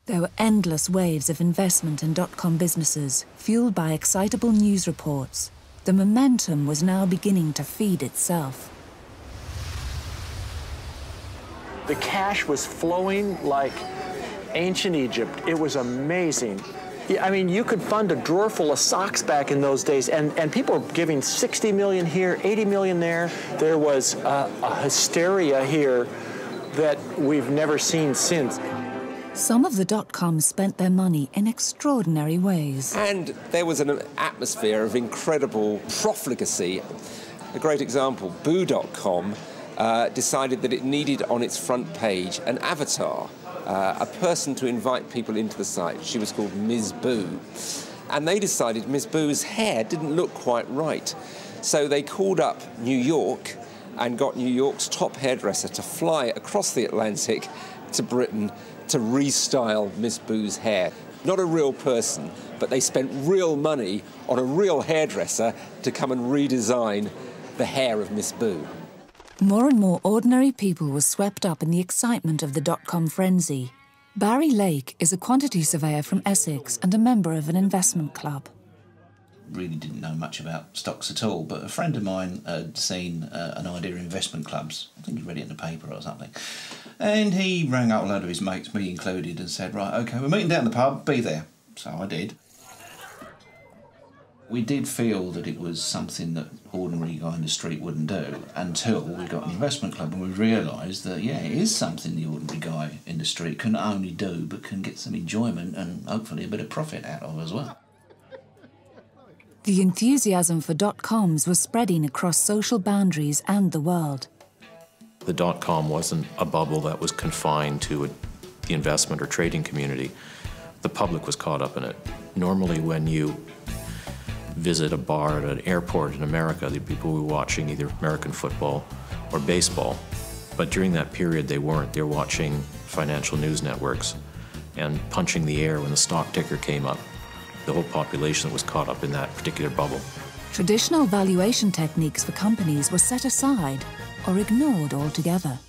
There were endless waves of investment in dot-com businesses, fueled by excitable news reports. The momentum was now beginning to feed itself. The cash was flowing like ancient Egypt. It was amazing. I mean, you could fund a drawer full of socks back in those days, and people were giving 60 million here, 80 million there. There was a hysteria here that we've never seen since. Some of the dot-coms spent their money in extraordinary ways. And there was an atmosphere of incredible profligacy. A great example, Boo.com decided that it needed on its front page an avatar, a person to invite people into the site. She was called Ms. Boo. And they decided Ms. Boo's hair didn't look quite right. So they called up New York and got New York's top hairdresser to fly across the Atlantic to Britain to restyle Miss Boo's hair. Not a real person, but they spent real money on a real hairdresser to come and redesign the hair of Miss Boo. More and more ordinary people were swept up in the excitement of the dot-com frenzy. Barry Lake is a quantity surveyor from Essex and a member of an investment club. Really didn't know much about stocks at all, but a friend of mine had seen an idea of investment clubs. I think he read it in the paper or something. And he rang up a load of his mates, me included, and said, right, OK, we're meeting down the pub, be there. So I did. We did feel that it was something that ordinary guy in the street wouldn't do until we got an investment club and we realised that, yeah, it is something the ordinary guy in the street can not only do, but can get some enjoyment and hopefully a bit of profit out of as well. The enthusiasm for dot-coms was spreading across social boundaries and the world. The dot-com wasn't a bubble that was confined to the investment or trading community. The public was caught up in it. Normally when you visit a bar at an airport in America, the people were watching either American football or baseball. But during that period they weren't. They were watching financial news networks and punching the air when the stock ticker came up. The whole population was caught up in that particular bubble. Traditional valuation techniques for companies were set aside or ignored altogether.